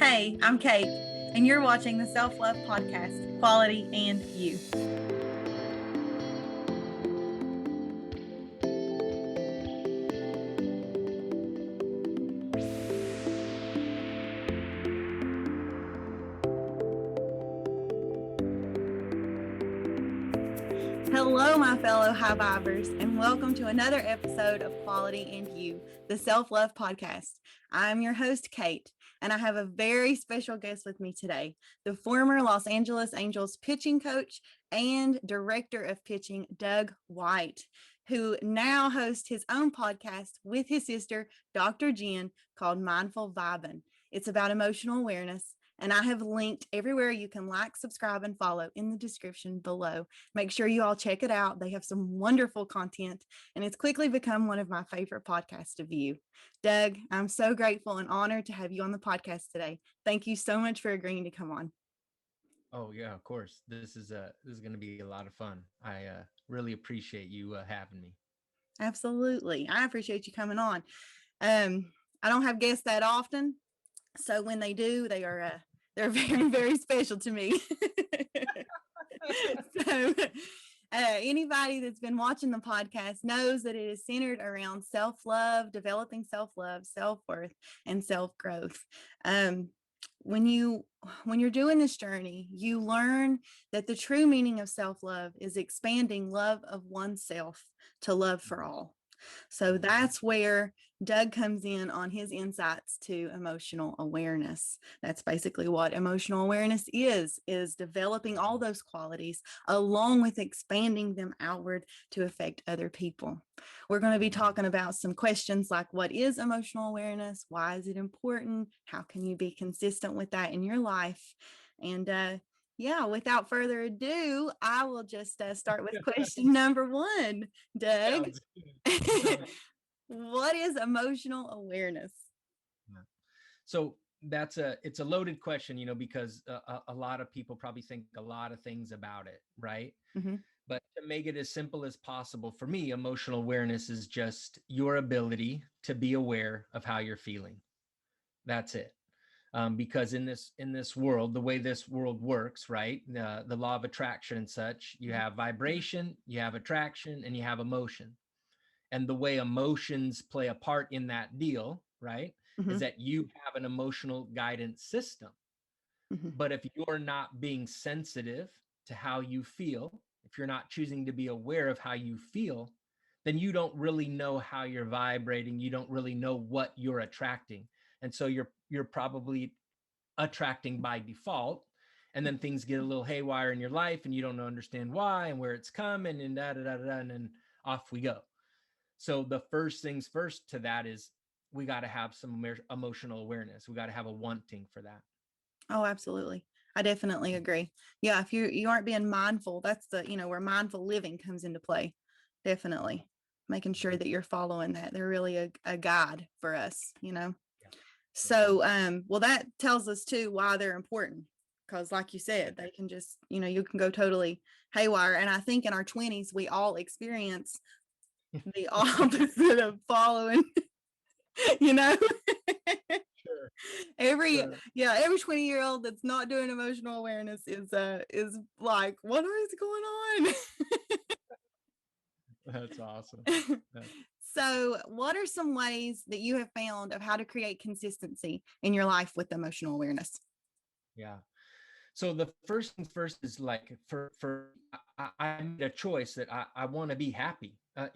Hey, I'm Kate, and you're watching the Self Love Podcast, Quality and You. Hello, my fellow high vibers, and welcome to another episode of Quality and You, the Self Love Podcast. I'm your host, Kate, and I have a very special guest with me today, the former Los Angeles Angels pitching coach and director of pitching, Doug White, who now hosts his own podcast with his sister, Dr. Jen, called Mindful Vibin'. It's about emotional awareness. And I have linked everywhere you can like, subscribe, and follow in the description below. Make sure you all check it out. They have some wonderful content, and it's quickly become one of my favorite podcasts to view. Doug, I'm so grateful and honored to have you on the podcast today. Thank you so much for agreeing to come on. Oh yeah, of course. This is going to be a lot of fun. I really appreciate you having me. Absolutely. I appreciate you coming on. I don't have guests that often, so when they do, they're very, very special to me. So anybody that's been watching the podcast knows that it is centered around self-love, developing self-love, self-worth, and self-growth. When you're doing this journey, you learn that the true meaning of self-love is expanding love of oneself to love for all. So that's where Doug comes in on his insights to emotional awareness. That's basically what emotional awareness is developing all those qualities along with expanding them outward to affect other people. We're going to be talking about some questions like, what is emotional awareness? Why is it important? How can you be consistent with that in your life? And without further ado, I will just start with question number one. Doug, what is emotional awareness? So it's a loaded question, because a lot of people probably think a lot of things about it, right? Mm-hmm. But to make it as simple as possible, for me, emotional awareness is just your ability to be aware of how you're feeling. That's it. Because in this world, the way this world works, right? The law of attraction and such, you have vibration, you have attraction, and you have emotion. And the way emotions play a part in that deal, right, Mm-hmm. is that you have an emotional guidance system. Mm-hmm. But if you're not being sensitive to how you feel, if you're not choosing to be aware of how you feel, then you don't really know how you're vibrating. You don't really know what you're attracting. And so you're probably attracting by default. And then things get a little haywire in your life and you don't understand why and where it's coming and and then off we go. So the first things first to that is we got to have some emotional awareness. We got to have a wanting for that. Oh, absolutely. I definitely agree. Yeah, if you aren't being mindful, that's where mindful living comes into play. Definitely making sure that you're following that. They're really a guide for us. Yeah. So, well, that tells us too why they're important. Because like you said, they can just, you can go totally haywire. And I think in our 20s, we all experience the opposite of following, you know? Sure. every 20-year-old that's not doing emotional awareness is like, what is going on? That's awesome. So what are some ways that you have found of how to create consistency in your life with emotional awareness? Yeah. So the first things first is like I made a choice that I want to be happy. I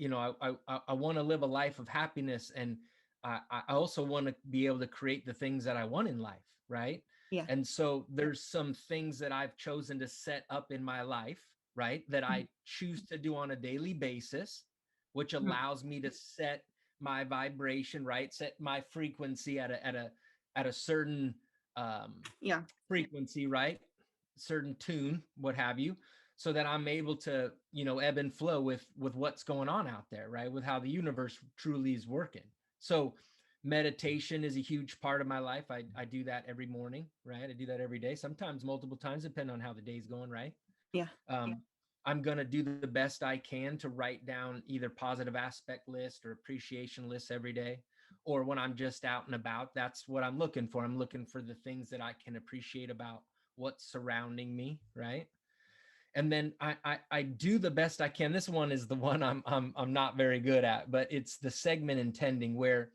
want to live a life of happiness, and I also want to be able to create the things that I want in life, right? Yeah. And so there's some things that I've chosen to set up in my life, right, that I choose to do on a daily basis, which allows me to set my vibration, right, set my frequency at a certain frequency, right, certain tune, what have you, so that I'm able to ebb and flow with what's going on out there, right, with how the universe truly is working. So meditation is a huge part of my life. I do that every morning, right? I do that every day, sometimes multiple times depending on how the day's going, right? Yeah. I'm going to do the best I can to write down either positive aspect list or appreciation lists every day, or when I'm just out and about, that's what I'm looking for. I'm looking for the things that I can appreciate about what's surrounding me, right? And then I do the best I can. This one is the one I'm not very good at, but it's the segment intending, where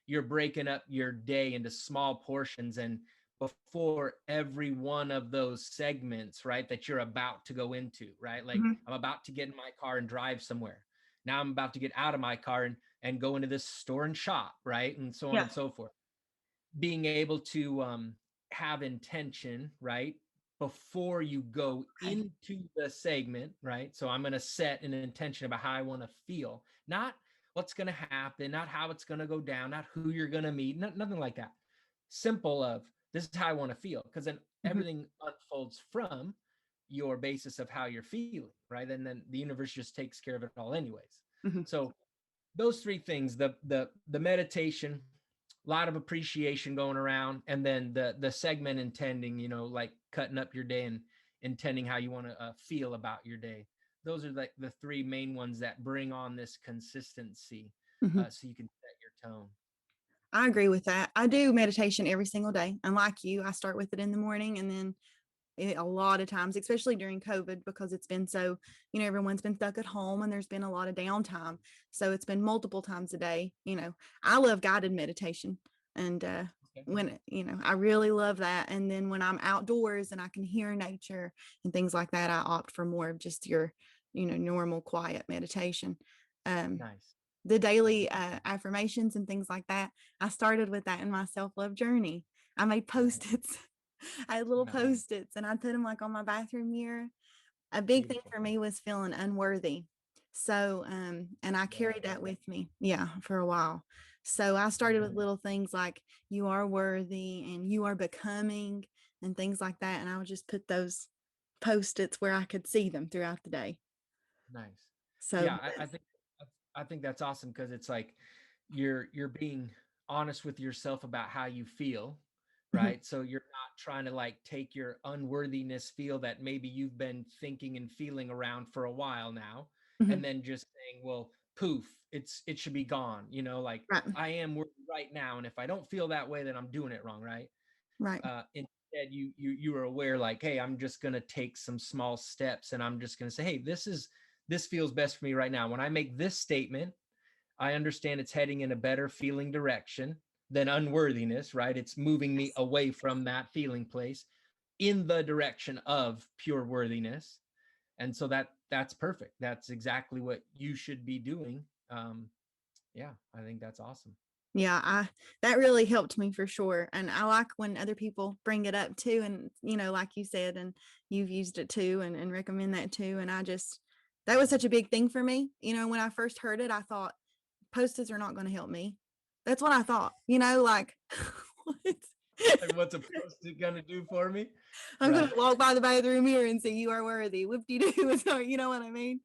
you're breaking up your day into small portions, and before every one of those segments, right, that you're about to go into, right? Like, Mhm. I'm about to get in my car and drive somewhere. Now I'm about to get out of my car and go into this store and shop, right? And so on Yeah. and so forth. Being able to have intention, right, before you go Okay. into the segment, right? So I'm going to set an intention about how I want to feel, not what's going to happen, not how it's going to go down, not who you're going to meet, nothing like that. Simple of, this is how I want to feel, because then Mhm. everything unfolds from your basis of how you're feeling, right? And then the universe just takes care of it all anyways. Mhm. So those three things, the meditation, a lot of appreciation going around, and then the segment intending, like cutting up your day and intending how you want to feel about your day. Those are like the three main ones that bring on this consistency, Mhm. so you can set your tone. I agree with that. I do meditation every single day. And like you, I start with it in the morning, and then a lot of times, especially during COVID, because it's been so, everyone's been stuck at home and there's been a lot of downtime. So it's been multiple times a day. I love guided meditation. And Okay. when, I really love that. And then when I'm outdoors and I can hear nature and things like that, I opt for more of just your, normal quiet meditation. Um, Nice. the Nice. daily affirmations and things like that. I started with that in my self-love journey. I made Nice. post-its. I had little Nice. post-its and I put them like on my bathroom mirror. A big thing Beautiful. for me was feeling unworthy. So, and I carried Yeah. that with me, yeah, for a while. So I started with Yeah. little things like you are worthy and you are becoming and things like that. And I would just put those post-its where I could see them throughout the day. Nice. So Yeah, I think that's awesome, because it's like you're being honest with yourself about how you feel, mhm, right? So you're not trying to like take your unworthiness feel that maybe you've been thinking and feeling around for a while now, mhm, and then just saying, well, poof, it should be gone, like right, I am worthy right now, and if I don't feel that way, then I'm doing it wrong, right? right. Instead, you are aware, like, hey, I'm just going to take some small steps, and I'm just going to say, hey, this feels best for me right now. When I make this statement, I understand it's heading in a better feeling direction than unworthiness, right? It's moving me Yes. away from that feeling place in the direction of pure worthiness. And so that's perfect. That's exactly what you should be doing. Yeah, I think that's awesome. Yeah, that really helped me for sure. And I like when other people bring it up too. And, like you said, and you've used it too and recommend that too. And that was such a big thing for me. When I first heard it, I thought post-its are not going to help me. That's what I thought, like, what? Like, what's a post-it gonna do for me? I'm going Right. to walk by the bathroom mirror and say, you are worthy. Whoop-de-doo. So, you know what I mean?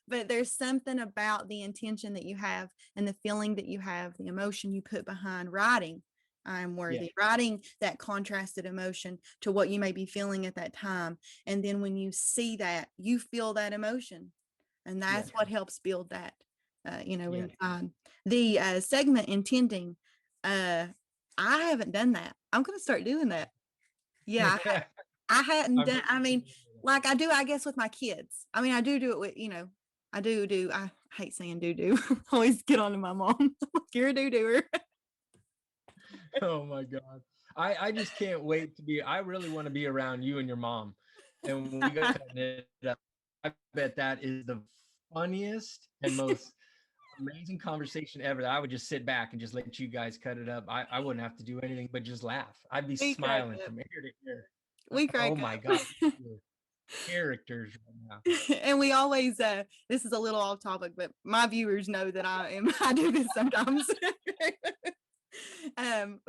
But there's something about the intention that you have and the feeling that you have, the emotion you put behind writing, I'm Yeah. worthy, writing that contrasted emotion to what you may be feeling at that time. And then when you see that, you feel that emotion. And that's Yes. what helps build that, Yes. inside. The segment intending, uh, I haven't done that. I'm going to start doing that. Yeah, I hadn't I'm done, sure I you mean, can do like I do, I guess with my kids. I mean, I do it with, I hate saying do. Always get on to my mom. You're a do-doer. that. Oh my God. I just can't wait to be, I really want to be around you and your mom. And when we go cutting it up, I bet that is the funniest and most amazing conversation ever, that I would just sit back and just let you guys cut it up. I wouldn't have to do anything but just laugh. I'd be We crack smiling up. from ear to ear. We Oh crack my God. up. You're characters right now. And we always this is a little off topic, but my viewers know that I do this sometimes.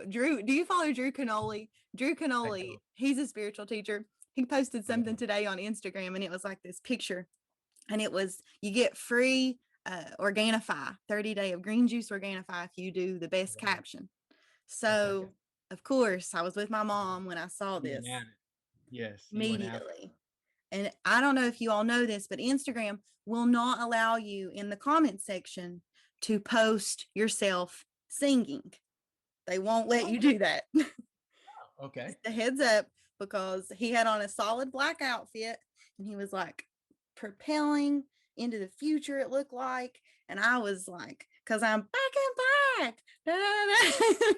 Drew, do you follow Drew Canoli? Drew I Canoli, don't. he's a spiritual teacher. He posted Yeah. something today on Instagram and it was like this picture, and it was you get free Organifi 30-day of green juice Organifi if you do the best Wow. caption. Okay. So of course I was with my mom when I saw You went this at it. Yes, you went after immediately. And I don't know if you all know this, but Instagram will not allow you in the comment section to post yourself singing. They won't let you do that. Okay. Just a heads up, because he had on a solid black outfit and he was like propelling into the future, it looked like. And I was like, because I'm back and black.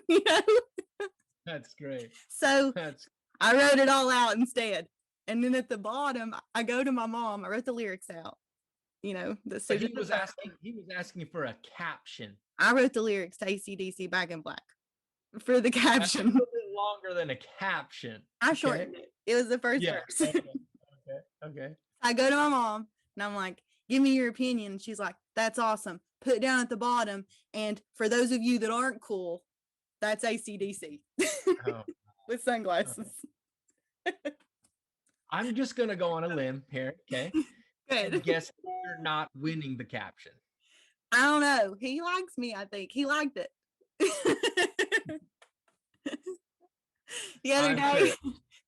You know? That's great. So That's I wrote it all out instead. And then at the bottom, I go to my mom. I wrote the lyrics out. You know, but he was asking for a caption. I wrote the lyrics to AC/DC Back in Black for the That's a caption. little bit longer than a caption. I shortened it. It was the first Yeah. verse. Okay. I go to my mom and I'm like, give me your opinion. And she's like, that's awesome. Put it down at the bottom. And for those of you that aren't cool, that's AC/DC Oh, with sunglasses. I'm just gonna go on a limb here, okay? Good. And guess you're not winning the caption. I don't know. He likes me, I think. He liked it. The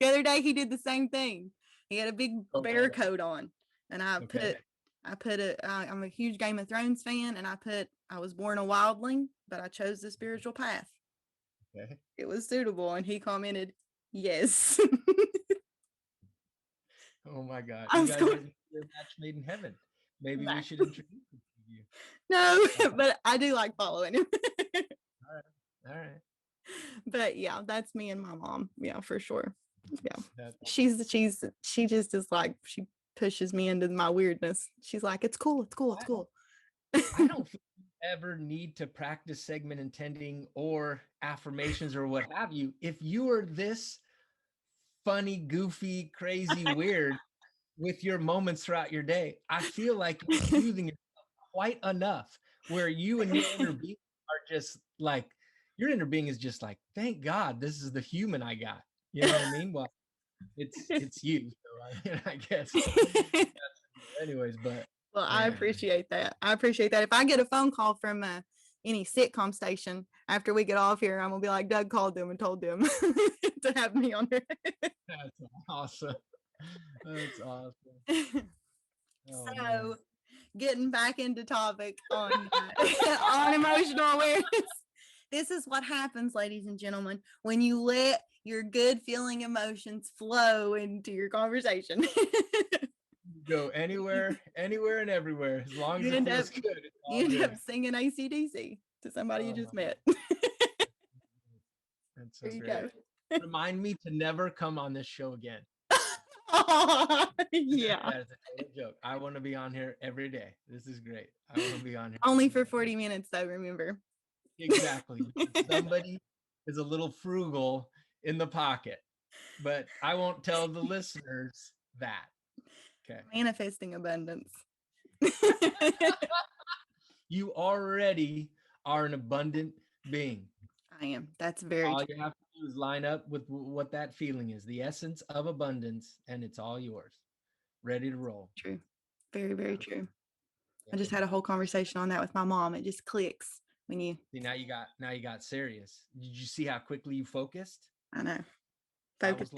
other day he did the same thing. He had a big bear coat on, and I'm a huge Game of Thrones fan, and I was born a wildling, but I chose the spiritual path. Okay. It was suitable, and he commented, yes. Oh my God. You guys are a match made in heaven. Maybe we should introduce you. No, but I do like following him. All right. But yeah, that's me and my mom. Yeah, for sure. Yeah. She just is like, she pushes me into my weirdness. She's like, it's cool. I don't think you ever need to practice segment intending or affirmations or what have you. If you are this funny, goofy, crazy, weird with your moments throughout your day, I feel like you're soothing yourself quite enough where you and your inner being are just like, your inner being is just like, thank God this is the human I got. You know what I mean? Well, it's you. So I guess. Anyways, but well, I appreciate that. If I get a phone call from any sitcom station after we get off here, I'm gonna be like, Doug called them and told them to have me on there. That's awesome. That's awesome. Oh, so man. Getting back into topic on on emotional awareness. This is what happens, ladies and gentlemen, when you let your good feeling emotions flow into your conversation. Go anywhere and everywhere, as long as it feels good. You end up singing AC/DC to somebody you just met. That's so great. Remind me to never come on this show again. Yeah. That is a total joke. I want to be on here every day. This is great. I want to be on here. Only for 40 minutes, though, remember. Exactly. Somebody is a little frugal in the pocket, but I won't tell the listeners that. Okay. Manifesting abundance. You already are an abundant being. I am. That's very all true. You have to do is line up with what that feeling is, the essence of abundance, and it's all yours. Ready to roll. True. Very, very true. Yeah. I just had a whole conversation on that with my mom. It just clicks when you see. Now you got serious. Did you see how quickly you focused? I know. Focused.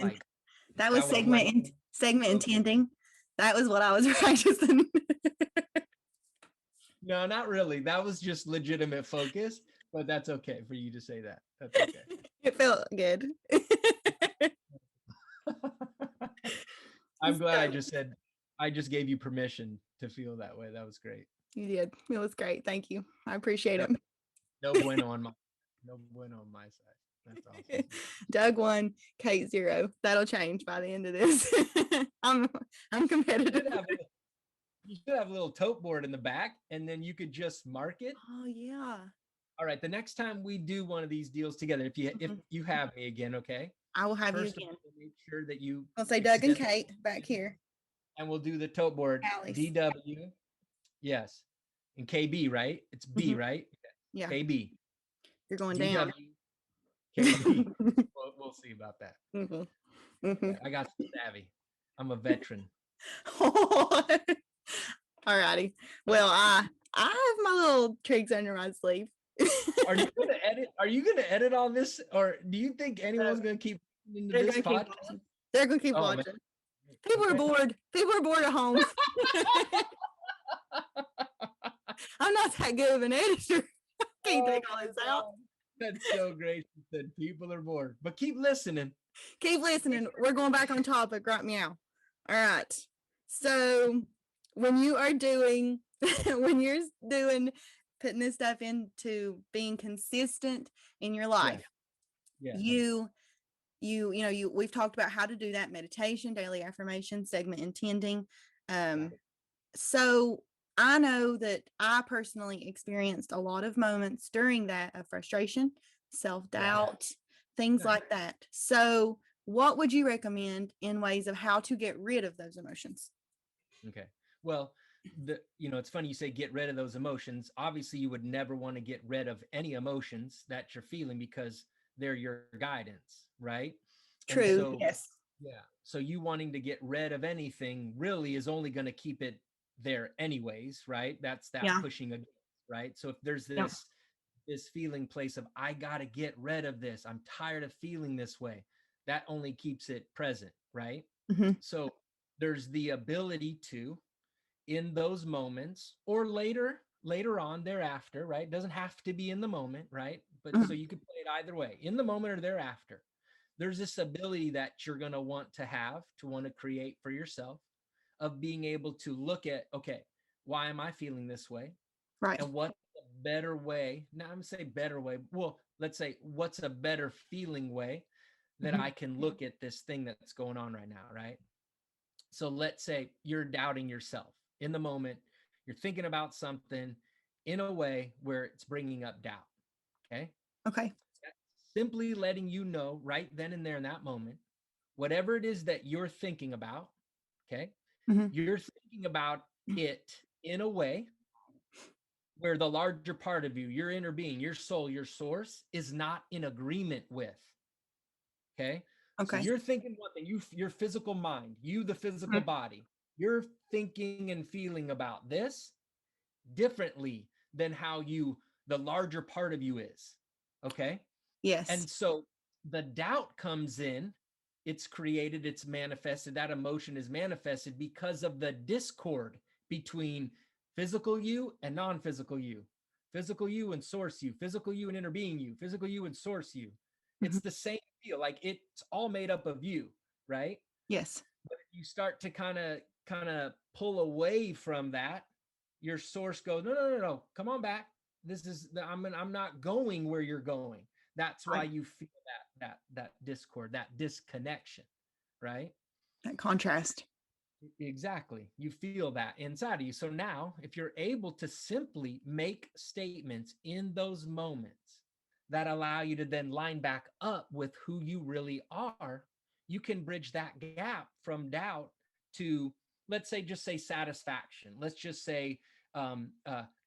That was segment intending. That was what I was practicing. No, not really. That was just legitimate focus, but that's okay for you to say that. That's okay. It felt good. I'm glad I just gave you permission to feel that way. That was great. You did. It was great. Thank you. I appreciate it. No bueno on my side. That's awesome. Doug 1, Kate 0. That'll change by the end of this. I'm competitive. You should have a little tote board in the back, and then you could just mark it. Oh yeah. All right. The next time we do one of these deals together, if you have me again, okay? I will have you again. Make sure that you. I'll say Doug and Kate back here. And we'll do the tote board. Alice. DW. Yes. And KB, right? It's B, right? Yeah. KB. You're going DW, down. KB. We'll see about that. I got savvy. I'm a veteran. All righty. Well, I have my little tricks under my sleeve. Are you gonna edit all this, or do you think anyone's gonna keep into this podcast? They're gonna keep watching. Man. People are bored. People are bored at home. I'm not that good of an editor. I can't take all this out. That's so great. She said people are bored, but keep listening. Keep listening. We're going back on topic right now. All right. So when you are doing, when you're doing, putting this stuff into being consistent in your life, Yeah. we've talked about how to do that: meditation, daily affirmation, segment intending. So I know that I personally experienced a lot of moments during that of frustration, self-doubt, things Yeah. like that. So what would you recommend in ways of how to get rid of those emotions? Okay. Well, it's funny you say get rid of those emotions. Obviously, you would never want to get rid of any emotions that you're feeling because they're your guidance, right? And True. so, Yes. yeah. So you wanting to get rid of anything really is only going to keep it there anyways, right? That's that Yeah. pushing against, right? So if there's Yeah. this feeling place of I got to get rid of this, I'm tired of feeling this way, that only keeps it present, right? Mm-hmm. So there's the ability to, in those moments or later on thereafter, right? It doesn't have to be in the moment, right? But Mm-hmm. so you could play it either way, in the moment or thereafter. There's this ability that you're going to want to create for yourself, of being able to look at, okay, why am I feeling this way? Right. And what's a better way? Now I'm gonna say better way. Well, let's say what's a better feeling way that Mm-hmm. I can look at this thing that's going on right now, right? So let's say you're doubting yourself in the moment. You're thinking about something in a way where it's bringing up doubt. Okay. Okay. That's simply letting you know right then and there in that moment, whatever it is that you're thinking about, okay, Mm-hmm. you're thinking about it in a way where the larger part of you, your inner being, your soul, your source is not in agreement with. Okay. So Okay. you're thinking one thing, your physical mind, the physical Mm-hmm. body, you're thinking and feeling about this differently than how the larger part of you is. Okay. Yes. And so the doubt comes in, it's created, it's manifested, that emotion is manifested because of the discord between physical you and non-physical you, physical you and source you, physical you and inner being you, physical you and source you. Mm-hmm. It's the same feel, like it's all made up of you, right? Yes. But if you start to kind of pull away from that, your source goes, no, come on back. This is I'm not going where you're going. That's why Right. you feel that discord, that disconnection, right? That contrast. Exactly. You feel that inside of you. So now, if you're able to simply make statements in those moments that allow you to then line back up with who you really are, you can bridge that gap from doubt to, let's say, just say satisfaction. Let's just say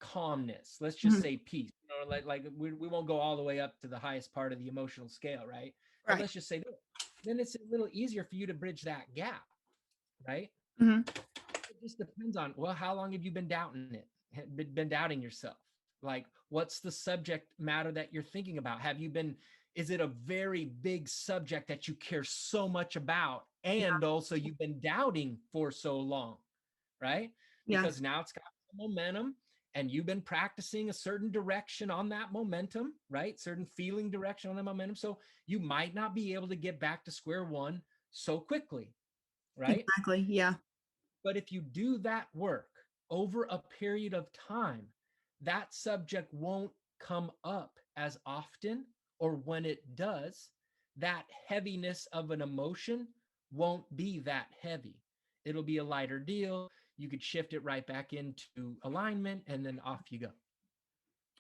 calmness. Let's just Mm-hmm. say peace. Like we won't go all the way up to the highest part of the emotional scale, right? But Right. let's just say this. Then it's a little easier for you to bridge that gap, right? Mm-hmm. It just depends on, well, how long have you been doubting it? Been doubting yourself? Like, what's the subject matter that you're thinking about? Is it a very big subject that you care so much about? Yeah. And also you've been doubting for so long, right? Yeah. Because now it's got some momentum and you've been practicing a certain direction on that momentum, right? Certain feeling direction on that momentum. So you might not be able to get back to square one so quickly, right? Exactly. Yeah. But if you do that work over a period of time, that subject won't come up as often, or when it does, that heaviness of an emotion won't be that heavy. It'll be a lighter deal. You could shift it right back into alignment and then off you go.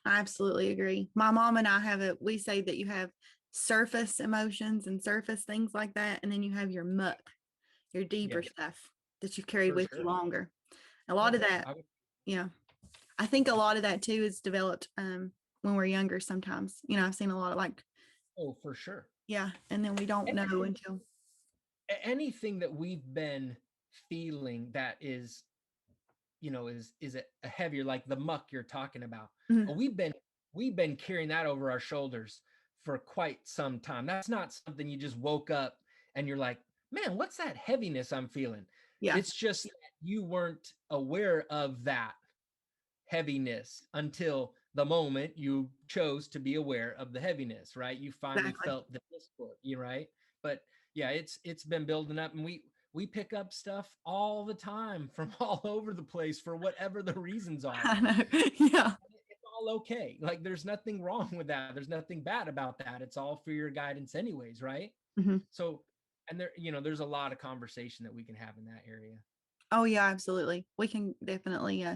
I absolutely agree. My mom and I we say that you have surface emotions and surface things like that. And then you have your muck, your Yeah, deeper stuff that you've carried for with you sure. longer. A lot Yeah. of that, yeah. I think a lot of that too is developed when we're younger sometimes. I've seen a lot of like, Oh, for sure. yeah. And then we don't know Anything, until, anything that we've been feeling that is is a heavier, like the muck you're talking about. Mhm. Well, we've been carrying that over our shoulders for quite some time. That's not something you just woke up and you're like, man, what's that heaviness I'm feeling? Yeah. It's just that you weren't aware of that heaviness until the moment you chose to be aware of the heaviness, right? You finally Exactly. felt the discord, you right? But yeah, it's been building up, and we pick up stuff all the time from all over the place for whatever the reasons are. I know. Yeah. It's all okay. Like there's nothing wrong with that. There's nothing bad about that. It's all for your guidance anyways, right? Hmm. So, and there, there's a lot of conversation that we can have in that area. Oh, yeah, absolutely. We can definitely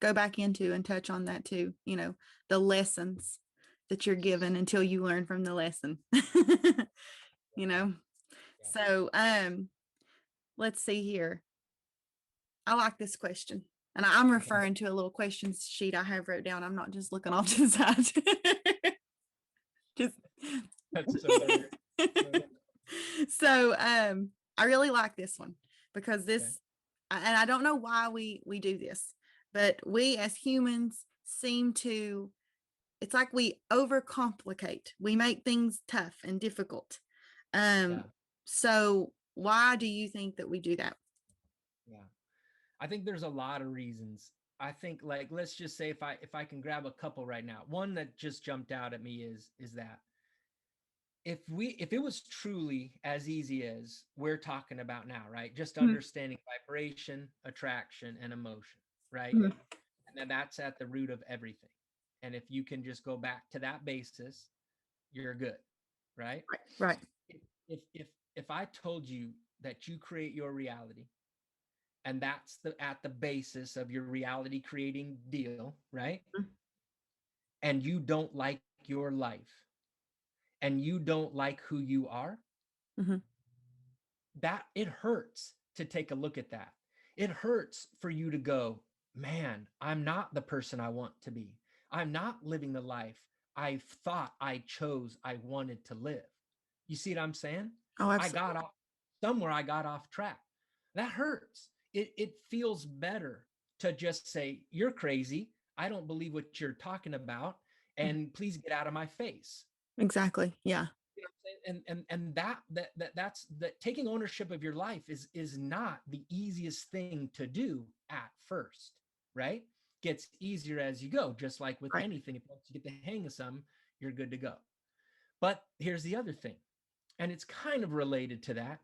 go back into and touch on that too. The lessons that you're given until you learn from the lesson. you know. Yeah. So, let's see here. I like this question. And I'm Okay. referring to a little questions sheet I have wrote down. I'm not just looking off to the side. just That's so hilarious. so I really like this one because Okay. and I don't know why we do this, but we as humans seem to, it's like we overcomplicate. We make things tough and difficult. Yeah. So why do you think that we do that? Yeah. I think there's a lot of reasons. I think like let's just say if I can grab a couple right now. One that just jumped out at me is that if it was truly as easy as we're talking about now, right? Just Mhm. understanding vibration, attraction, and emotion, right? Mhm. And then that's at the root of everything. And if you can just go back to that basis, you're good, right? Right. If I told you that you create your reality, and that's at the basis of your reality creating deal, right? Mhm. And you don't like your life, and you don't like who you are, Mhm. that it hurts to take a look at that. It hurts for you to go, man, I'm not the person I want to be. I'm not living the life I thought I chose I wanted to live. You see what I'm saying? Oh, I absolutely. got off somewhere, I got off track. That hurts. It feels better to just say, you're crazy. I don't believe what you're talking about. Mhm. And please get out of my face. Exactly. Yeah. You know what I'm saying? And that's that taking ownership of your life is not the easiest thing to do at first, right? Gets easier as you go, just like with Right. anything. If once you get the hang of some, you're good to go. But here's the other thing, and it's kind of related to that.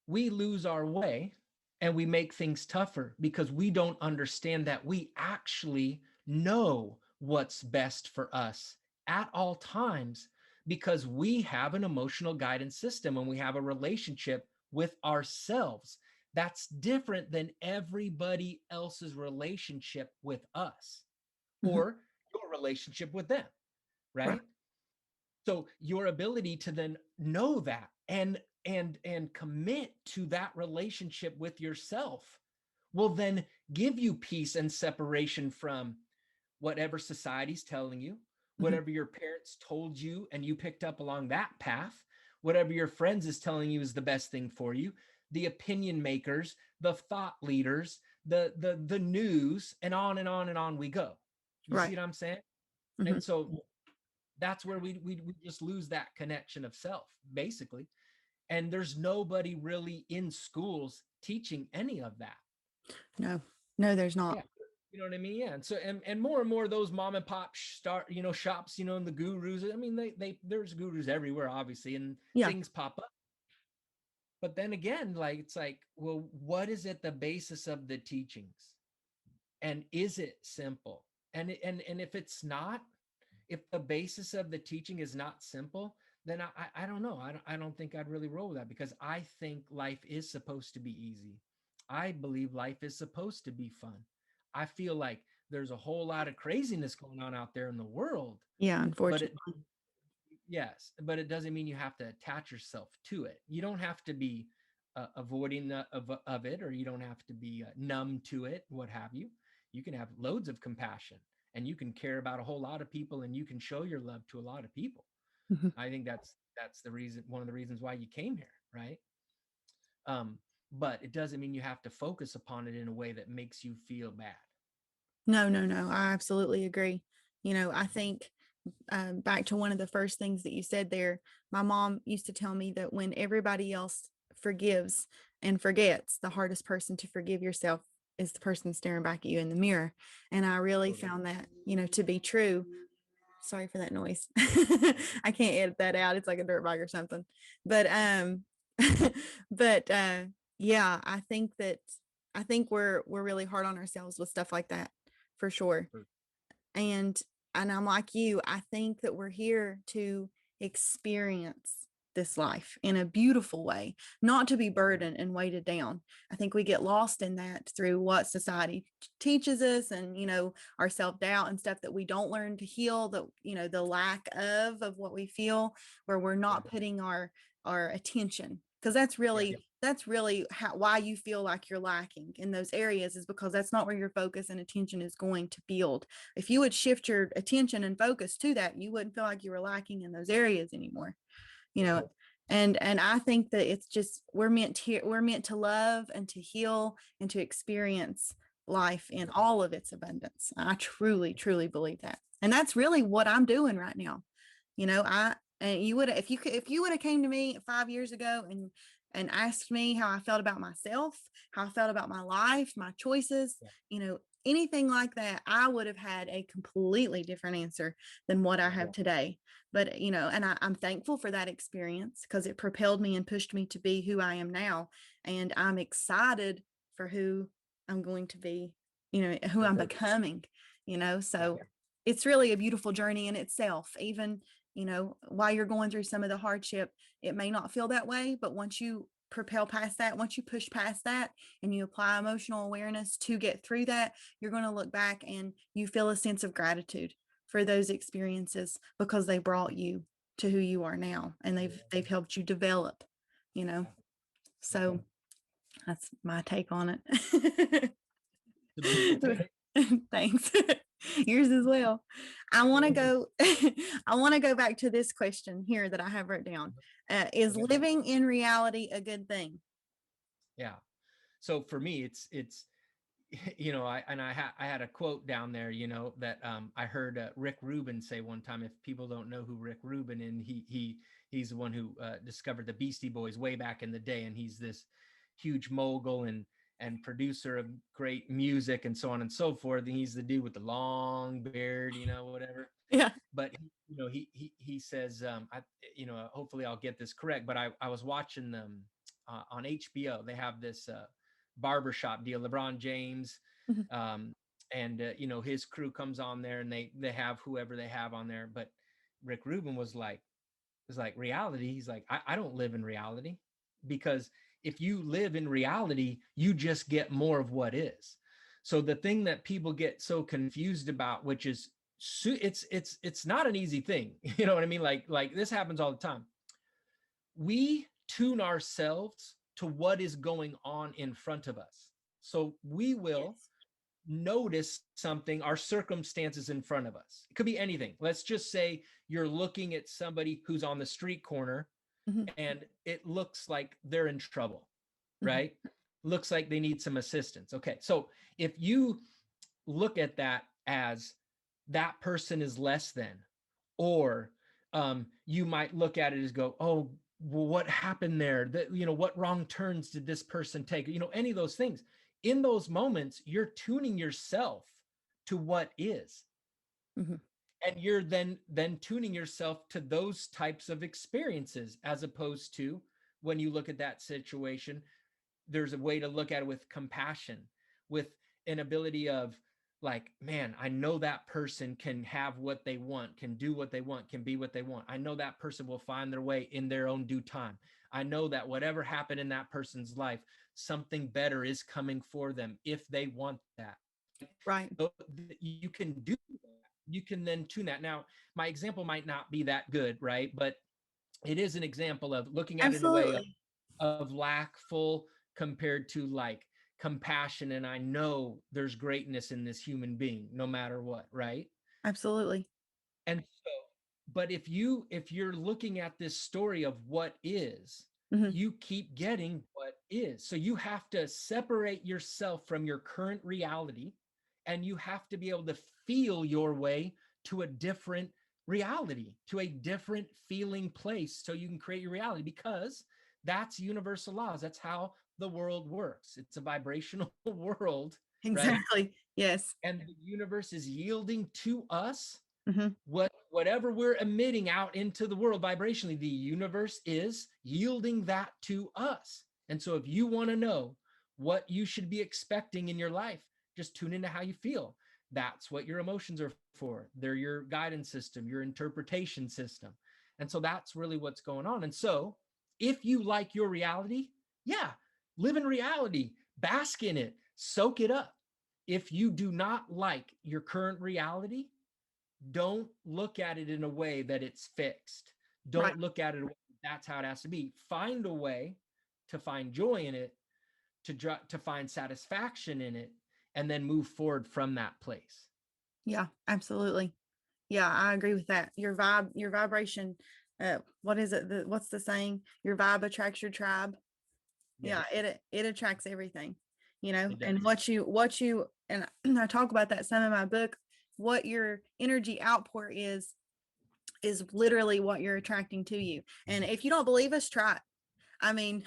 We lose our way and we make things tougher because we don't understand that we actually know what's best for us at all times, because we have an emotional guidance system and we have a relationship with ourselves that's different than everybody else's relationship with us Mhm. or your relationship with them, Right. right? So your ability to then know that and commit to that relationship with yourself will then give you peace and separation from whatever society's telling you, Mhm. whatever your parents told you and you picked up along that path, whatever your friends is telling you is the best thing for you, the opinion makers, the thought leaders, the news, and on and on and on we go. You see Right. what I'm saying? Mhm. And so that's where we just lose that connection of self, basically. And there's nobody really in schools teaching any of that. No, no, there's Yeah. not. You know what I mean? Yeah. And so and more of those mom and pop shops, and the gurus. I mean, they there's gurus everywhere, obviously, and Yeah. things pop up. But then again, like it's like, well, what is at the basis of the teachings? And is it simple? And if it's not, if the basis of the teaching is not simple, then I don't know. I don't think I'd really roll with that, because I think life is supposed to be easy. I believe life is supposed to be fun. I feel like there's a whole lot of craziness going on out there in the world, Yeah. but it Unfortunately. yes, but it doesn't mean you have to attach yourself to it. You don't have to be avoiding of it, or you don't have to be numb to it, what have you. You can have loads of compassion, and you can care about a whole lot of people, and you can show your love to a lot of people. Mhm. I think that's the reason, one of the reasons why you came here, right? Um, but it doesn't mean you have to focus upon it in a way that makes you feel bad. No, no, no. I absolutely agree. I think back to one of the first things that you said there, my mom used to tell me that when everybody else forgives and forgets, the hardest person to forgive yourself is the person staring back at you in the mirror. And I really found that, to be true. Sorry for that noise. I can't edit that out. It's like a dirt bike or something. But but yeah, I think we're really hard on ourselves with stuff like that, for sure. And I'm like you, I think that we're here to experience this life in a beautiful way, not to be burdened and weighted down. I think we get lost in that through what society teaches us, and our self-doubt and stuff that we don't learn to heal, that the lack of what we feel, where we're not putting our attention, because that's really why you feel like you're lacking in those areas, is because that's not where your focus and attention is going to build. If you would shift your attention and focus to that, you wouldn't feel like you were lacking in those areas anymore. And I think that it's just, we're meant to love and to heal and to experience life in all of its abundance. I truly believe that, and that's really what I'm doing right now. And you would, if you would have came to me 5 years ago and asked me how I felt about myself, how I felt about my life, my choices, anything like that, I would have had a completely different answer than what I have today. But, and I'm thankful for that experience, because it propelled me and pushed me to be who I am now. And I'm excited for who I'm going to be, who I'm becoming, so it's really a beautiful journey in itself. Even, while you're going through some of the hardship, it may not feel that way, but once you propel past that, once you push past that and you apply emotional awareness to get through that, you're going to look back and you feel a sense of gratitude for those experiences, because they brought you to who you are now, and they've helped you develop, so that's my take on it. Thanks. Yours as well. I want to go I want to go back to this question here that I have wrote down. Is living in reality a good thing? Yeah. So for me, it's I had a quote down there, that I heard Rick Rubin say one time. If people don't know who Rick Rubin is, he's the one who discovered the Beastie Boys way back in the day, and he's this huge mogul and producer of great music and so on and so forth. And he's the dude with the long beard, whatever. Yeah. But he says, hopefully I'll get this correct, but I was watching them on HBO. They have this barbershop deal. LeBron James, and his crew comes on there, and they have whoever they have on there. But Rick Rubin was like reality. He's like, I don't live in reality, because if you live in reality, you just get more of what is. So the thing that people get so confused about, which is it's not an easy thing. You know what I mean? Like this happens all the time. We tune ourselves to what is going on in front of us. So we will notice something, our circumstances in front of us. It could be anything. Let's just say you're looking at somebody who's on the street corner, and it looks like they're in trouble, right? Looks like they need some assistance. Okay. So if you look at that as that person is less than, or you might look at it as go, oh, well, what happened there? That, what wrong turns did this person take? Any of those things. In those moments, you're tuning yourself to what is. And you're then tuning yourself to those types of experiences, as opposed to when you look at that situation, there's a way to look at it with compassion, with an ability of like, man, I know that person can have what they want, can do what they want, can be what they want. I know that person will find their way in their own due time. I know that whatever happened in that person's life, something better is coming for them if they want that. Right. So you can do that. You can then tune that. Now, my example might not be that good, right? But it is an example of looking at it in a way of lackful compared to like compassion. And I know there's greatness in this human being, no matter what, right? Absolutely. And so, but if you're looking at this story of what is, you keep getting what is. So you have to separate yourself from your current reality, and you have to be able to feel your way to a different reality, to a different feeling place, so you can create your reality, because that's universal laws. That's how the world works. It's a vibrational world. right? Exactly. Yes. And the universe is yielding to us Hmm. whatever we're emitting out into the world vibrationally. The universe is yielding that to us. And so if you want to know what you should be expecting in your life, just tune into how you feel. That's what your emotions are for. They're your guidance system, your interpretation system. And so that's really what's going on. And so if you like your reality, yeah, live in reality, bask in it, soak it up. If you do not like your current reality, don't look at it in a way that it's fixed. Right. Don't look at it that's how it has to be. Find a way to find joy in it, to find satisfaction in it, and then move forward from that place. Yeah, absolutely. Yeah, I agree with that. Your vibration, what is it? What's the saying? Your vibe attracts your tribe. Yeah, Yes, it attracts everything, you know, it and does. what you and I talk about that some in my book. What your energy outpour is literally what you're attracting to you. And if you don't believe us, try it. I mean,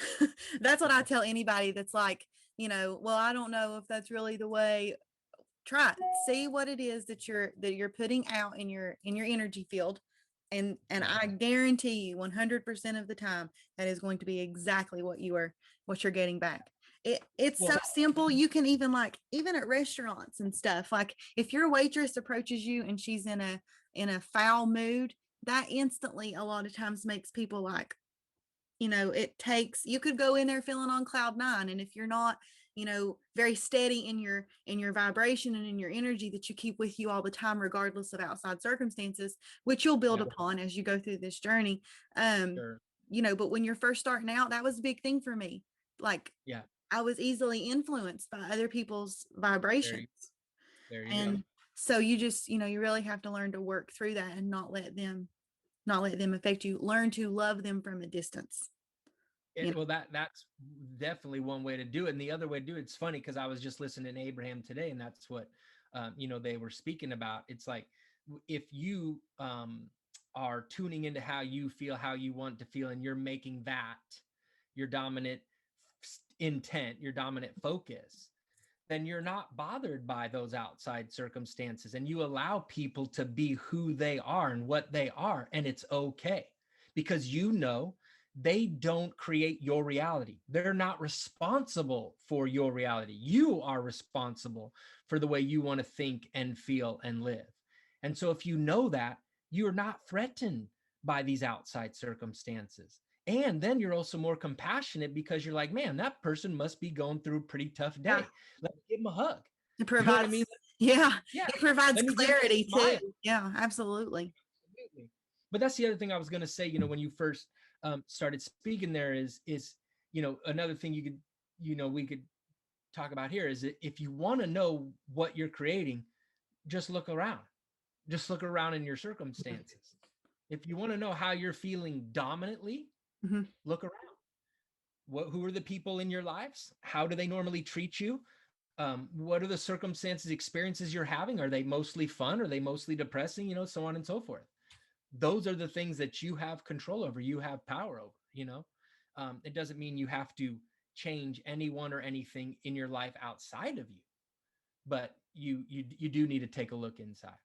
that's what I tell anybody that's like, well, I don't know if that's really the way. Try it. See what it is that you're putting out in your energy field. And Yeah. I guarantee you 100% of the time that is going to be exactly what you're getting back. It's so Well, simple. You can even at restaurants and stuff, like if your waitress approaches you and she's in a foul mood, that instantly a lot of times makes people like, you could go in there feeling on cloud nine. And if you're not, very steady in your vibration and in your energy that you keep with you all the time, regardless of outside circumstances, which you'll build yeah, upon as you go through this journey. um sure. but when you're first starting out, that was a big thing for me. Like, Yeah, I was easily influenced by other people's there vibrations. you, there you go. And so you just, you really have to learn to work through that and not let them affect you. Learn to love them from a distance. you know Well, that's definitely one way to do it. And the other way to do it, it's funny because I was just listening to Abraham today, and that's what they were speaking about. It's like if you are tuning into how you feel, how you want to feel, and you're making that your dominant intent, your dominant focus, then you're not bothered by those outside circumstances, and you allow people to be who they are and what they are, and it's okay because they don't create your reality. They're not responsible for your reality. You are responsible for the way you want to think and feel and live. And so if you know that, you're not threatened by these outside circumstances. And then you're also more compassionate because you're like, man, that person must be going through a pretty tough yeah, day. Let me give them a hug. it You know what I provides mean? yeah, Yeah. it provides Let me give them clarity a too. smile. Yeah, absolutely. Absolutely. But that's the other thing I was going to say, when you first started speaking there is, another thing we could talk about here is that if you want to know what you're creating, just look around. Just look around in your circumstances. If you want to know how you're feeling dominantly, Hmm. look around. Who are the people in your lives? How do they normally treat you? What are the circumstances, experiences you're having? Are they mostly fun? Are they mostly depressing? So on and so forth. Those are the things that you have control over, you have power over. It doesn't mean you have to change anyone or anything in your life outside of you, but you do need to take a look inside.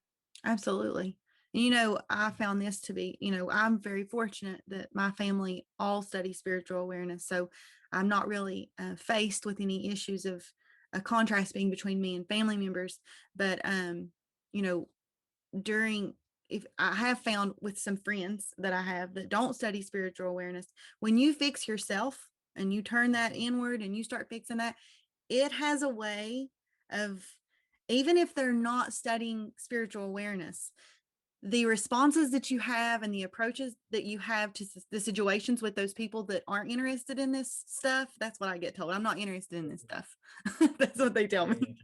Absolutely. I found this to be, I'm very fortunate that my family all study spiritual awareness. So I'm not really faced with any issues of a contrast being between me and family members. But, you know, during, if I have found with some friends that I have that don't study spiritual awareness, when you fix yourself and you turn that inward and you start fixing that, it has a way of, even if they're not studying spiritual awareness, the responses that you have and the approaches that you have to the situations with those people that aren't interested in this stuff, that's what I get told. I'm not interested in this stuff. That's what they tell Yeah, me.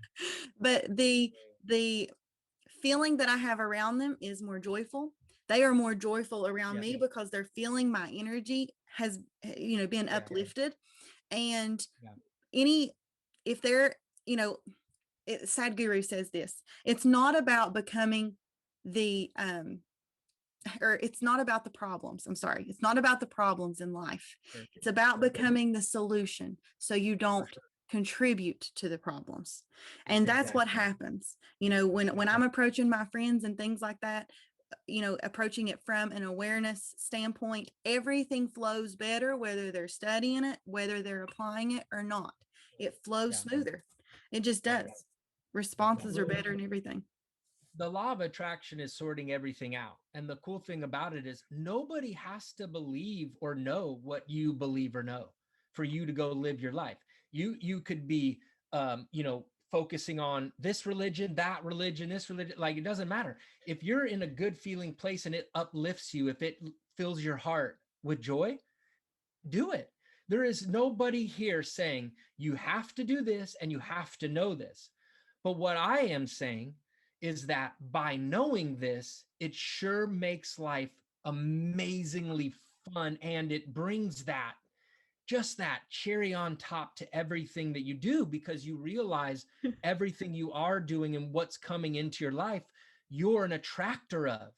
But the feeling that I have around them is more joyful. They are more joyful around yeah, me because they're feeling my energy has, been yeah, uplifted. And yeah, any if they're, Sadhguru says this, it's not about becoming the or it's not about the problems. I'm sorry. It's not about the problems in life. sure, It's about sure, becoming the solution. So you for don't sure. contribute to the problems. And that's what happens. When I'm approaching my friends and things like that, approaching it from an awareness standpoint, everything flows better, whether they're studying it, whether they're applying it or not. It flows smoother. It just does. Responses are better and everything. The law of attraction is sorting everything out. And the cool thing about it is nobody has to believe or know what you believe or know for you to go live your life. You could be, focusing on this religion, this religion, like it doesn't matter. If you're in a good feeling place and it uplifts you, if it fills your heart with joy, do it. There is nobody here saying you have to do this and you have to know this. But what I am saying is that by knowing this, it sure makes life amazingly fun, and it brings that cherry on top to everything that you do, because you realize everything you are doing and what's coming into your life, you're an attractor of.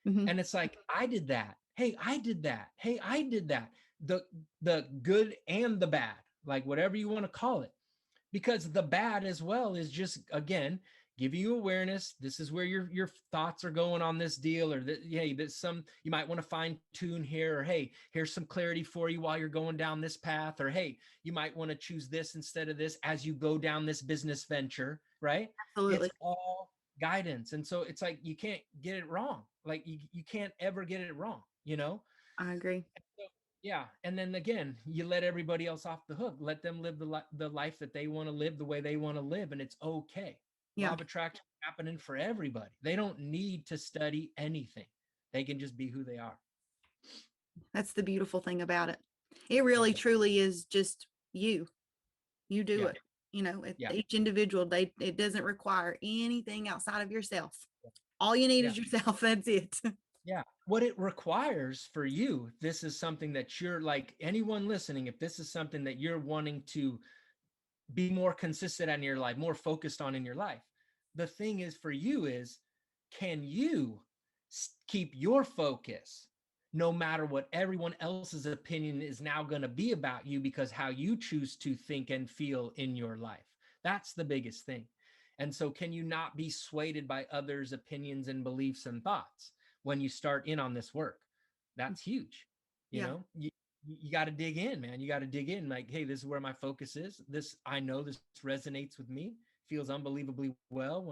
Mm-hmm. And it's like, I did that. Hey, I did that. Hey, I did that. The good and the bad, like whatever you want to call it, because the bad as well is just, again, giving you awareness. This is where your thoughts are going on this deal, or that, hey, you might want to fine tune here, or hey, here's some clarity for you while you're going down this path, or hey, you might want to choose this instead of this as you go down this business venture, right? Absolutely. It's all guidance. And so it's like, you can't get it wrong. Like you can't ever get it wrong, I agree. Yeah. And then again, you let everybody else off the hook. Let them live the life that they want to live the way they want to live. And it's okay. Law of attraction happening for everybody. They don't need to study anything. They can just be who they are. That's the beautiful thing about it. It really truly is just you. You do it. Each individual, it doesn't require anything outside of yourself. All you need is yourself. That's it. Yeah. What it requires for you, this is something that you're, like, anyone listening, if this is something that you're wanting to be more consistent in your life, more focused on in your life, the thing is for you is, can you keep your focus no matter what everyone else's opinion is now going to be about you, because how you choose to think and feel in your life? That's the biggest thing. And so can you not be swayed by others' opinions and beliefs and thoughts when you start in on this work? That's huge. You got to dig in, man. You got to dig in, like, hey, this is where my focus is. I know this resonates with me, feels unbelievably well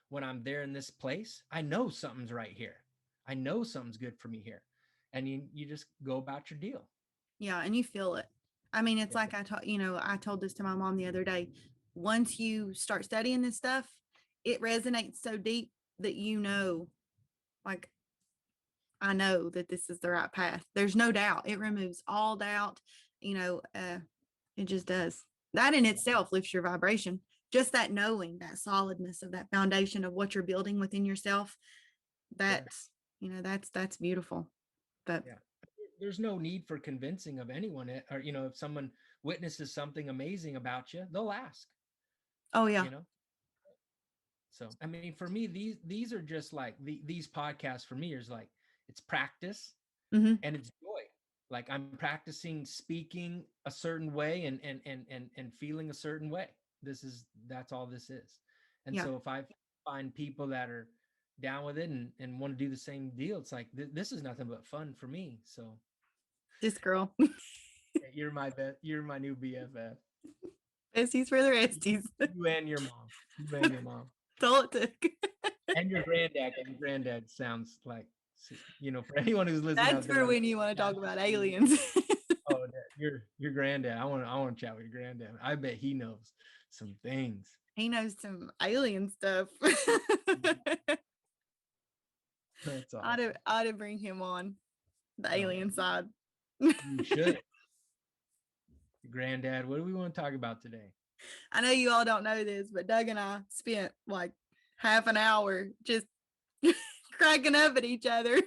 when I'm there in this place. I know something's right here. I know something's good for me here. And you just go about your deal. Yeah. And you feel it. I mean, it's like I told this to my mom the other day. Once you start studying this stuff, it resonates so deep that like, I know that this is the right path. There's no doubt. It removes all doubt. It just does. That in itself lifts your vibration. Just that knowing, that solidness of that foundation of what you're building within yourself, that's beautiful. But there's no need for convincing of anyone, or, if someone witnesses something amazing about you, they'll ask. Oh yeah. So, I mean, for me, these are just like these podcasts for me is like, it's practice and it's joy. Like, I'm practicing speaking a certain way and feeling a certain way. That's all this is. And so if I find people that are down with it and want to do the same deal, it's like, this is nothing but fun for me. So this girl, you're my new BFF. Besties for the resties. You and your mom. That's all it took. And your granddad. And granddad sounds like, for anyone who's listening. That's for when you want to talk about aliens. Oh, your granddad. I want to chat with your granddad. I bet he knows some things. He knows some alien stuff. That's awesome. Ought to bring him on the alien side. You should. Granddad, what do we want to talk about today? I know you all don't know this, but Doug and I spent like half an hour just cracking up at each other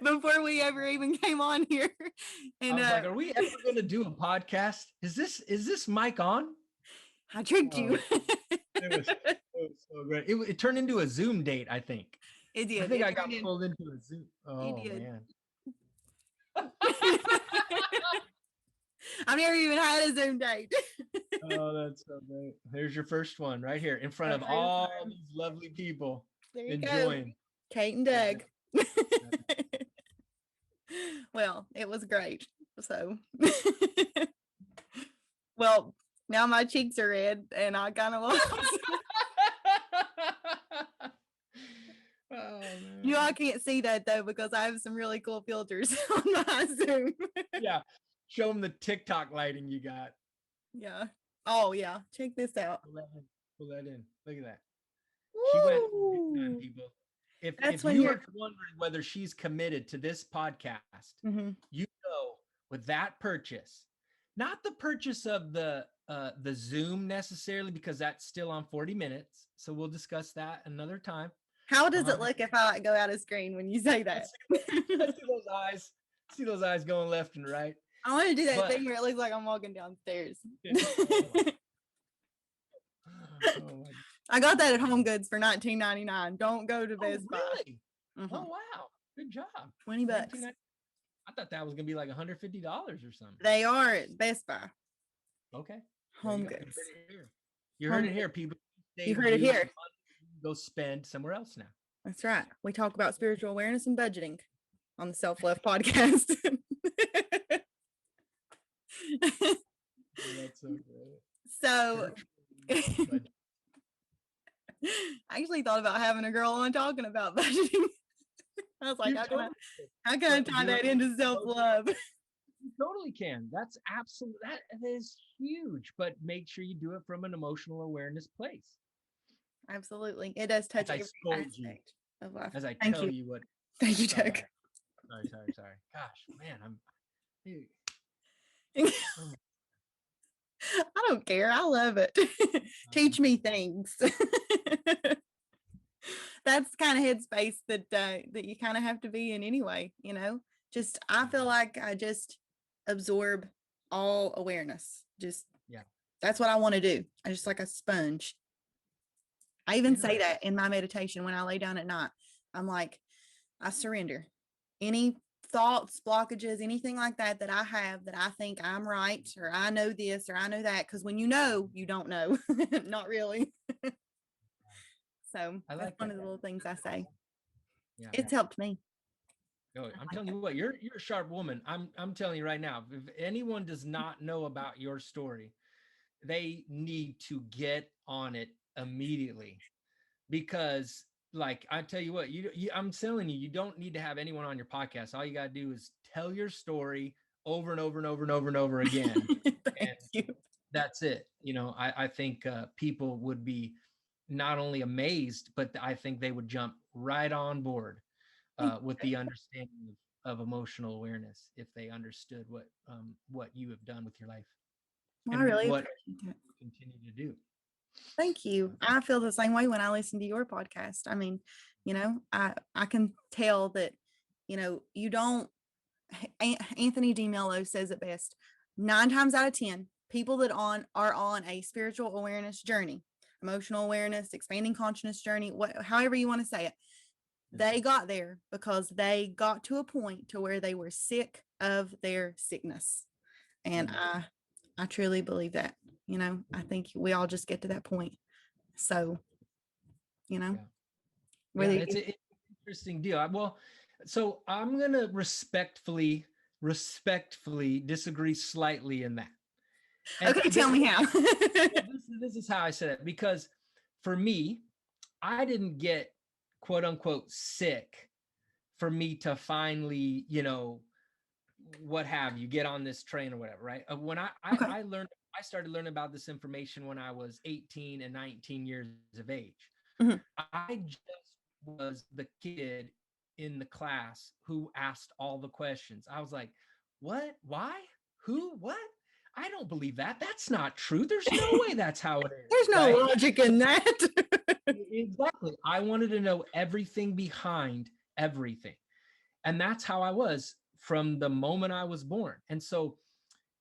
before we ever even came on here. And I was like, are we ever going to do a podcast? Is this mic on? I tricked you. It was so great. It turned into a Zoom date, I think. It did. I think I got pulled into a Zoom. Oh, man. I've never even had a Zoom date. Oh, that's so great. There's your first one right here in front My of first all one. these lovely people There you go. enjoying. Kate and Yeah. Doug. Well, it was great. So, well, now my cheeks are red and I kind of lost. Oh You all man. can't see that though because I have some really cool filters on my Zoom. Yeah. Show them the TikTok lighting you got. Yeah. Oh yeah. Check this out. Pull that in. Pull that in. Look at that. She went big time, Woo! people. If That's when you you're. are wondering whether she's committed to this podcast, Mhm. you know, with that purchase, not the purchase of the Zoom necessarily, because that's still on 40 minutes. So we'll discuss that another time. How does it look if I like go out of screen when you say that? I see those eyes. See those eyes going left and right. I want to do that thing where it looks like I'm walking downstairs. Oh I got that at Home Goods for $19.99. Don't go to Best Buy. Really? Mhm. Oh wow. Good job. 20 bucks. I thought that was gonna be like $150 or something. They are at Best Buy. Okay. Home Goods. You heard it here, people. You heard it here. Go spend somewhere else now. That's right. We talk about spiritual awareness and budgeting on the Self Love Podcast. That's so great. So I actually thought about having a girl on talking about budgeting. I was like, how can I tie that into self-love? You totally can. That's absolutely, that is huge, but make sure you do it from an emotional awareness place. Absolutely. It does touch every aspect of life. As I tell you what. Thank you, Doug. Sorry. Gosh, man, I don't care. I love it. Teach me things. That's the kind of headspace that you kind of have to be in anyway, you know. Just I feel like I just absorb all awareness. Just that's what I want to do. I just like a sponge. I even say that in my meditation when I lay down at night. I'm like, I surrender. Any thoughts, blockages, anything like that I have that I think I'm right or I know this or I know that, because when you know, you don't know. Not really. So that's one of the little things I say. Yeah. It's helped me. I'm telling you what, you're a sharp woman. I'm telling you right now, if anyone does not know about your story, they need to get on it immediately, because like I tell you what, I'm telling you, you don't need to have anyone on your podcast. All you got to do is tell your story over and over and over and over and over again. Thank you. That's it. You know, I think people would be not only amazed, but I think they would jump right on board with the understanding of emotional awareness if they understood what you have done with your life. Well, I really appreciate that. Continue to do. Thank you. I feel the same way when I listen to your podcast. I mean, you know, I can tell that, you know, you don't. Anthony DeMello says it best. 9 times out of 10, people that are on a spiritual awareness journey, emotional awareness, expanding consciousness journey, however you want to say it, they got there because they got to a point to where they were sick of their sickness. And I truly believe that, you know, I think we all just get to that point. So, you know, it's an interesting deal. Well, so I'm going to respectfully disagree slightly in that. And okay, tell me how. This is how I said it, because for me, I didn't get quote unquote sick for me to finally, you know, what have you, get on this train or whatever, right? When I started learning about this information when I was 18 and 19 years of age. Mm-hmm. I just was the kid in the class who asked all the questions. I was like, what? Why? Who? What? I don't believe that. That's not true. There's no way that's how it is. There's no logic in that. Exactly. I wanted to know everything behind everything. And that's how I was from the moment I was born. And so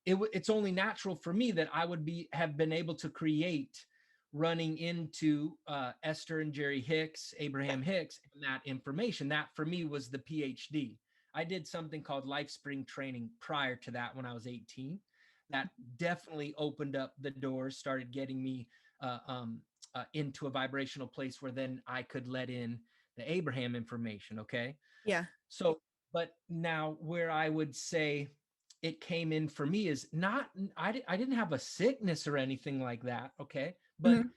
it's only natural for me that I would have been able to create running into Esther and Jerry Hicks, Abraham Hicks, and that information. That for me was the PhD. I did something called Life Spring training prior to that when I was 18. that definitely opened up the doors, started getting me into a vibrational place where then I could let in the Abraham information. Okay. Yeah. So, but now where I would say it came in for me is not, I didn't have a sickness or anything like that. Okay. But Mhm.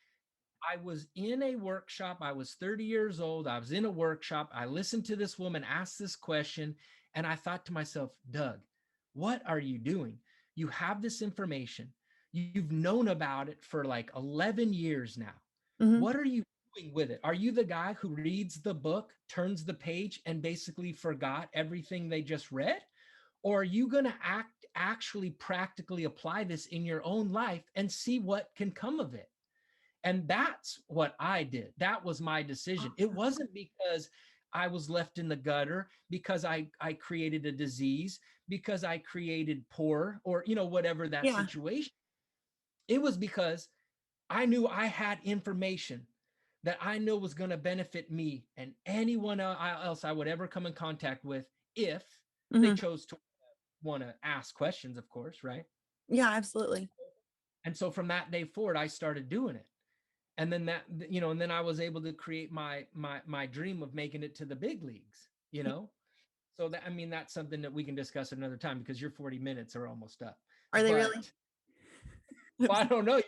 I was in a workshop. I was 30 years old. I was in a workshop. I listened to this woman ask this question, and I thought to myself, Doug, what are you doing? You have this information. You've known about it for like 11 years now. Mhm. What are you doing with it? Are you the guy who reads the book, turns the page, and basically forgot everything they just read? Or are you going to actually practically apply this in your own life and see what can come of it? And that's what I did. That was my decision. It wasn't because I was left in the gutter, because I created a disease, because I created poor, or whatever that Yeah. situation. It was because I knew I had information that I know was going to benefit me and anyone else I would ever come in contact with, if they Mhm. chose to want to ask questions, of course, right? Yeah, absolutely. And so from that day forward, I started doing it. And then and then I was able to create my dream of making it to the big leagues. So that, I mean, that's something that we can discuss another time, because your 40 minutes are almost up. Are they really? But well, I don't know.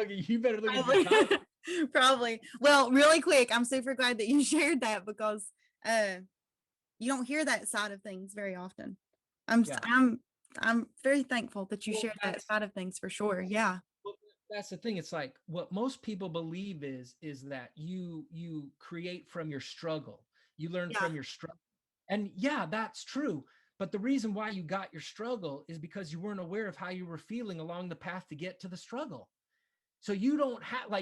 You better look at your Probably. time. Probably. Well, really quick, I'm super glad that you shared that, because you don't hear that side of things very often. Yeah. I'm very thankful that you Well, shared that side of things, for sure. Yeah. well, that's the thing. It's like what most people believe is that you create from your struggle. You learn Yeah. from your struggle. And yeah, that's true. But the reason why you got your struggle is because you weren't aware of how you were feeling along the path to get to the struggle. So you don't have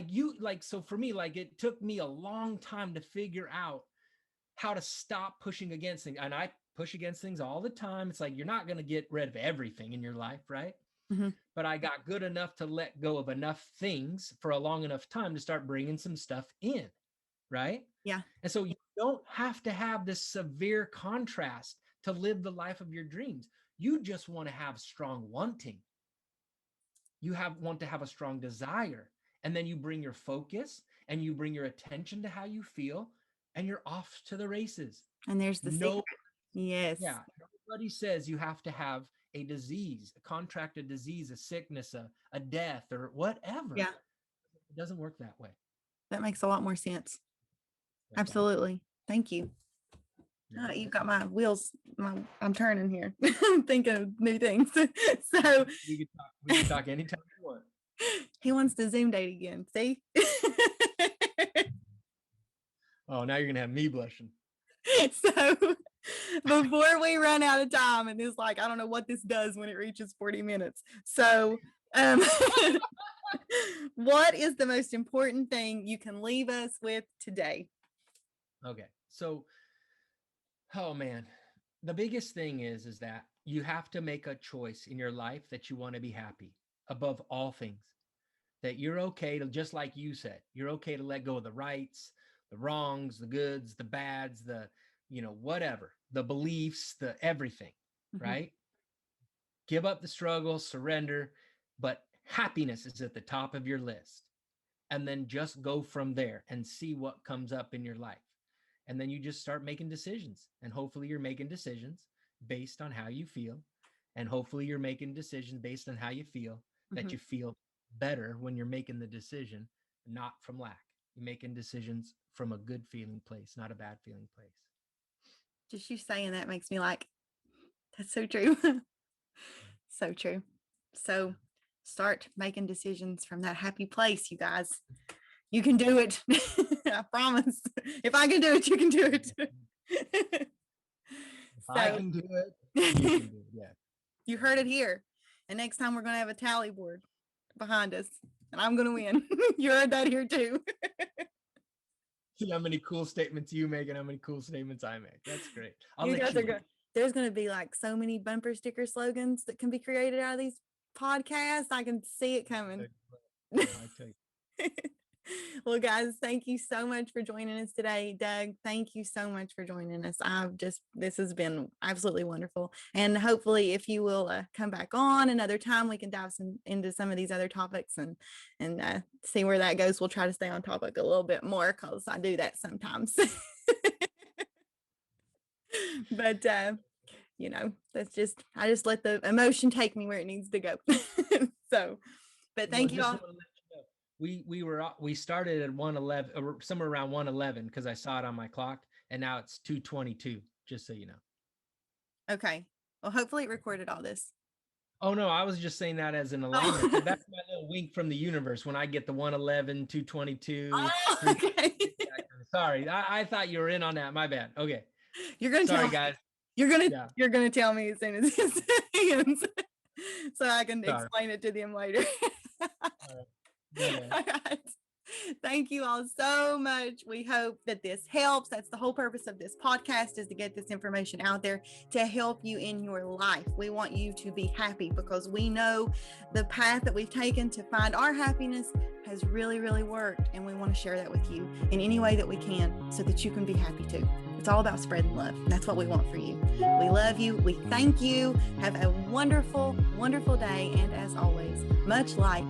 so for me, like, it took me a long time to figure out how to stop pushing against things. And I push against things all the time. It's like, you're not going to get rid of everything in your life, right? Hmm. But I got good enough to let go of enough things for a long enough time to start bringing some stuff in, right? Yeah. And so you don't have to have this severe contrast to live the life of your dreams. You just want to have strong wanting. Want to have a strong desire. And then you bring your focus and you bring your attention to how you feel, and you're off to the races. And there's the secret. No, Yes. yeah, nobody says you have to have a disease, a contracted disease, a sickness, a death, or whatever. Yeah. It doesn't work that way. That makes a lot more sense. Yeah. Absolutely. Thank you. You've got my wheels. I'm turning here. I'm thinking of new things. So We can talk anytime you want. he wants to Zoom date again. See? Oh, now you're gonna have me blushing. So before we run out of time, and it's like, I don't know what this does when it reaches 40 minutes. So um what is the most important thing you can leave us with today? Okay. So, oh man, the biggest thing is that you have to make a choice in your life that you want to be happy above all things. That you're okay to, just like you said, you're okay to let go of the rights, the wrongs, the goods, the bads, whatever, the beliefs, the everything, Mhm. right? Give up the struggle, surrender, but happiness is at the top of your list. And then just go from there and see what comes up in your life. And then you just start making decisions. And hopefully you're making decisions based on how you feel. And hopefully you're making decisions based on how you feel, that Mhm. you feel better when you're making the decision, not from lack. You're making decisions from a good feeling place, not a bad feeling place. Just you saying that makes me like, that's so true. So true. So start making decisions from that happy place, you guys. You can do it. I promise. If I can do it, you can do it. If I So can do it, you can do it. Yeah. you heard it here. And next time we're going to have a tally board behind us, and I'm going to win. You heard that here too. See how many cool statements you make and how many cool statements I make. That's great. I'll You let guys you are win. good. There's going to be like so many bumper sticker slogans that can be created out of these podcasts. I can see it coming. No, I tell you. Well, guys, thank you so much for joining us today. Doug, thank you so much for joining us. This has been absolutely wonderful. And hopefully if you will come back on another time, we can dive into some of these other topics and see where that goes. We'll try to stay on topic a little bit more because I do that sometimes. But I just let the emotion take me where it needs to go. So, but thank you all. We started at 111 or somewhere around 111 because I saw it on my clock, and now it's 222, just so you know. Okay. Well, hopefully it recorded all this. Oh no, I was just saying that as an alignment. That's my little wink from the universe when I get the 111, 222. Oh, okay. Sorry, I thought you were in on that. My bad. Okay. You're gonna Sorry, tell guys. You're gonna tell me as soon as it ends, so I can explain it to them later. All right. All right. Thank you all so much. We hope that this helps. That's the whole purpose of this podcast, is to get this information out there to help you in your life. We want you to be happy because we know the path that we've taken to find our happiness has really, really worked. And we want to share that with you in any way that we can so that you can be happy too. It's all about spreading love. That's what we want for you. We love you. We thank you. Have a wonderful, wonderful day. And as always, much light